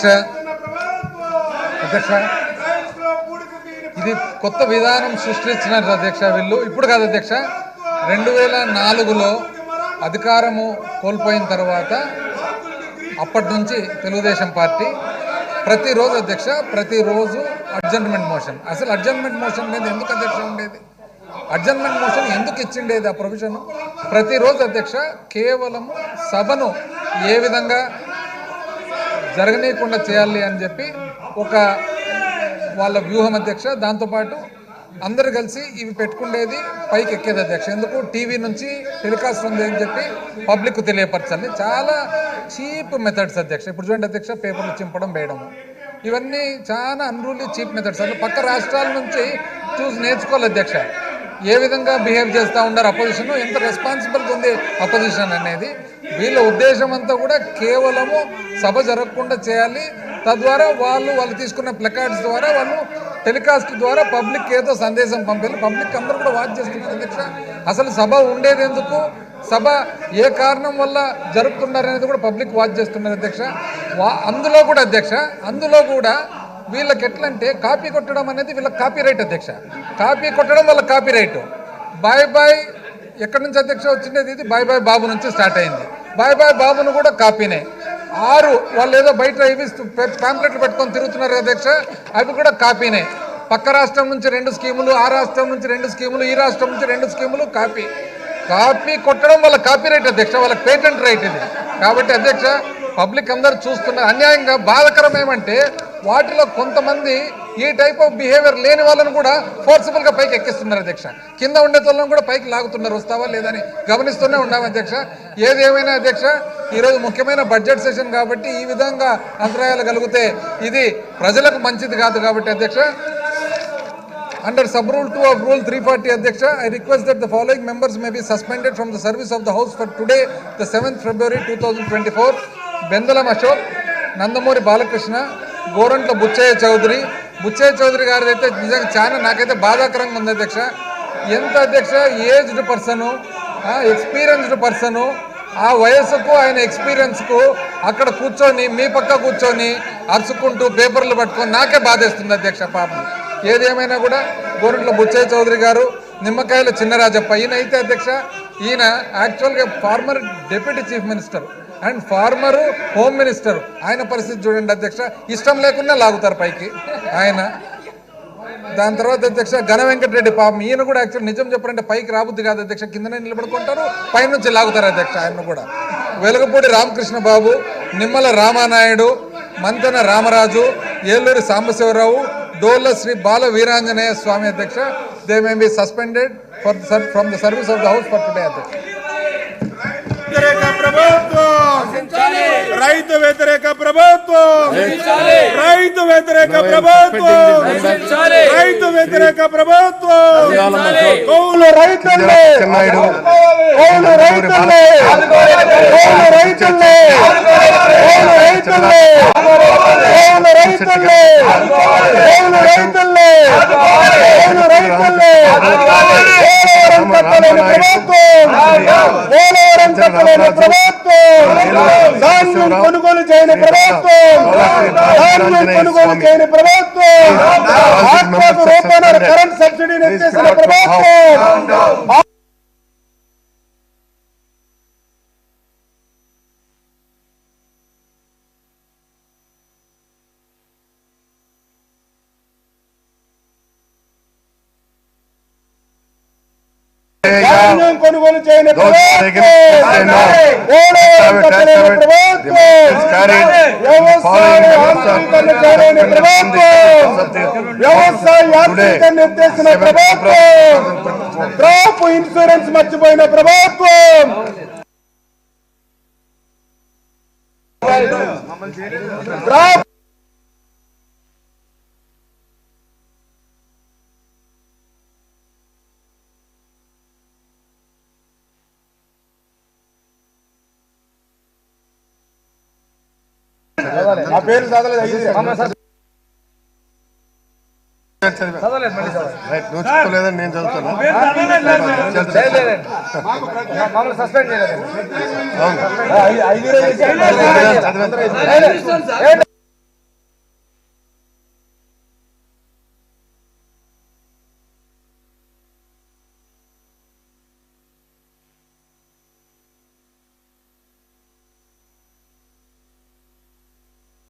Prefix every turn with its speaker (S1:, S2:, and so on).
S1: అధ్యక్ష అధ్యక్ష ఇది కొత్త విధానం సృష్టించినారు అధ్యక్ష. వీళ్ళు ఇప్పుడు కాదు అధ్యక్ష, 2004లో అధికారము కోల్పోయిన తర్వాత అప్పటి నుంచి తెలుగుదేశం పార్టీ ప్రతిరోజు అధ్యక్ష ప్రతిరోజు అడ్జర్న్మెంట్ మోషన్. అసలు అడ్జర్న్మెంట్ మోషన్ మీద ఎందుకు అధ్యక్ష ఉండేది? అడ్జర్న్మెంట్ మోషన్ ఎందుకు ఇచ్చిండేది ఆ ప్రొవిజన్? ప్రతిరోజు అధ్యక్ష కేవలం సభను ఏ విధంగా జరగనీయకుండా చేయాలి అని చెప్పి ఒక వాళ్ళ వ్యూహం అధ్యక్ష. దాంతోపాటు అందరు కలిసి ఇవి పెట్టుకుండేది పైకి ఎక్కేది అధ్యక్ష. ఎందుకు? టీవీ నుంచి టెలికాస్ట్ ఉంది అని చెప్పి పబ్లిక్ తెలియపరచాలి. చాలా చీప్ మెథడ్స్ అధ్యక్ష. ఇప్పుడు చూడండి అధ్యక్ష, పేపర్లు చింపడం వేయడము, ఇవన్నీ చాలా అన్రూలీ చీప్ మెథడ్స్. అసలు పక్క రాష్ట్రాల నుంచి చూసి నేర్చుకోవాలి అధ్యక్ష, ఏ విధంగా బిహేవ్ చేస్తూ ఉన్నారు అపోజిషన్, ఎంత రెస్పాన్సిబుల్గా ఉంది అపోజిషన్ అనేది. వీళ్ళ ఉద్దేశం అంతా కూడా కేవలము సభ జరగకుండా చేయాలి, తద్వారా వాళ్ళు తీసుకున్న ప్లకార్డ్స్ ద్వారా వాళ్ళు టెలికాస్ట్ ద్వారా పబ్లిక్ ఏదో సందేశం పంపాలి. పబ్లిక్ అందరూ కూడా వాచ్ చేస్తున్నారు అధ్యక్ష. అసలు సభ ఉండేది ఎందుకు, సభ ఏ కారణం వల్ల జరుపుతున్నారు అనేది కూడా పబ్లిక్ వాచ్ చేస్తున్నారు అధ్యక్ష. అందులో కూడా అధ్యక్ష, అందులో కూడా వీళ్ళకి ఎట్లంటే కాపీ కొట్టడం అనేది వీళ్ళకి కాపీ రైట్ అధ్యక్ష. కాపీ కొట్టడం వాళ్ళ కాపీ రైట్. బాయ్ బాయ్ ఎక్కడి నుంచి అధ్యక్ష వచ్చిండేది? ఇది బాయ్ బాయ్ బాబు నుంచి స్టార్ట్ అయింది. బాయ్ బాయ్ బాబును కూడా కాపీనే. వాళ్ళు ఏదో బయట ఇవి ప్యాంప్లెట్లు పెట్టుకొని తిరుగుతున్నారు అధ్యక్ష, అవి కూడా కాపీనే. పక్క రాష్ట్రం నుంచి 2 స్కీములు, ఆ రాష్ట్రం నుంచి 2 స్కీములు, ఈ రాష్ట్రం నుంచి 2 స్కీములు, కాపీ కొట్టడం వాళ్ళ కాపీ రైట్ అధ్యక్ష, వాళ్ళకి పేటెంట్ రైట్ ఇది. కాబట్టి అధ్యక్ష పబ్లిక్ అందరూ చూస్తున్నారు. అన్యాయంగా బాధకరం ఏమంటే వాటిలో కొంతమంది ఈ టైప్ ఆఫ్ బిహేవియర్ లేని వాళ్ళని కూడా ఫోర్సిబుల్గా పైకి ఎక్కిస్తున్నారు అధ్యక్ష. కింద ఉండే వాళ్ళని కూడా పైకి లాగుతున్నారు, వస్తావా లేదని గమనిస్తూనే ఉన్నాం అధ్యక్ష. ఏది ఏమైనా అధ్యక్ష, ఈరోజు ముఖ్యమైన బడ్జెట్ సెషన్ కాబట్టి ఈ విధంగా అంతరాయాలు కలిగితే ఇది ప్రజలకు మంచిది కాదు. కాబట్టి అధ్యక్ష, under sub rule 2 of rule 340 అధ్యక్ష, I request that the following members may be suspended from the service of the house for today, the 7th February 2024. Bendalam Ashok, Nandamuri Balakrishna, Gorantla Buchaiah Chowdary గారిది అయితే నిజంగా చాలా నాకైతే బాధాకరంగా ఉంది అధ్యక్ష. ఎంత అధ్యక్ష ఏజ్డ్ పర్సను, ఎక్స్పీరియన్స్డ్ పర్సను, ఆ వయస్సుకు ఆయన ఎక్స్పీరియన్స్కు అక్కడ కూర్చొని మీ పక్క కూర్చొని అరుచుకుంటూ పేపర్లు పట్టుకొని నాకే బాధేస్తుంది అధ్యక్ష పాపం. ఏదేమైనా కూడా గోరంట్ల బుచ్చయ్య చౌదరి గారు, నిమ్మకాయల చిన్నరాజప్ప, ఈయన అయితే అధ్యక్ష ఈయన యాక్చువల్గా former deputy chief minister and former home minister. ఆయన పరిస్థితి చూడండి అధ్యక్ష, ఇష్టం లేకుండా లాగుతారు పైకి ఆయన. దాని తర్వాత అధ్యక్ష ఘన వెంకటరెడ్డి పాపం, ఈయన కూడా యాక్చువల్ నిజం చెప్పారంటే పైకి రాబుద్ది కాదు అధ్యక్ష, కిందనే నిలబడుకుంటారు, పైనుంచి లాగుతారు అధ్యక్ష ఆయన కూడా. వెలగపూడి రామకృష్ణ బాబు, నిమ్మల రామానాయుడు, మంతెన రామరాజు, ఏలూరి సాంబశివరావు, డోల్ల శ్రీ బాల వీరాంజనేయ స్వామి అధ్యక్ష. They may be suspended from the service of the house for today అధ్యక్ష.
S2: రైతు వ్యతిరేక ప్రభుత్వం, రైతు వ్యతిరేక ప్రభుత్వం, రైతు వ్యతిరేక ప్రభుత్వం, కౌలు రైతులే, కౌలు రైతులే, కౌలు రైతులే, కౌలు రైతులే, కౌలు రైతులే, కౌలు రైతులే, కౌలు రైతులే, పోలవరం కట్టలేని ప్రభుత్వం, పోలవరం కట్టలేని ప్రభుత్వం, ధాన్యం కొనుగోలు చేయని ప్రభుత్వం, ధాన్యం కొనుగోలు చేయని ప్రభుత్వం, ఆత్మకు రూపాయల కరెంట్ సబ్సిడీని ఎత్తేసిన ప్రభుత్వం. ధాన్యం కొనుగోలు చేయని ప్రభుత్వం, వ్యవసాయ యాంత్రీకరణ చేయని ప్రభుత్వం, వ్యవసాయ యాంత్రీకరణ ఎత్తేసిన ప్రభుత్వం, క్రాప్ ఇన్సూరెన్స్ మర్చిపోయిన ప్రభుత్వం, క్రాప్ నా పేరు చదవలేదు.
S3: నువ్వు చెప్పలేదని నేను చదువుతాను.
S2: సస్పెండ్ చేయలేదు.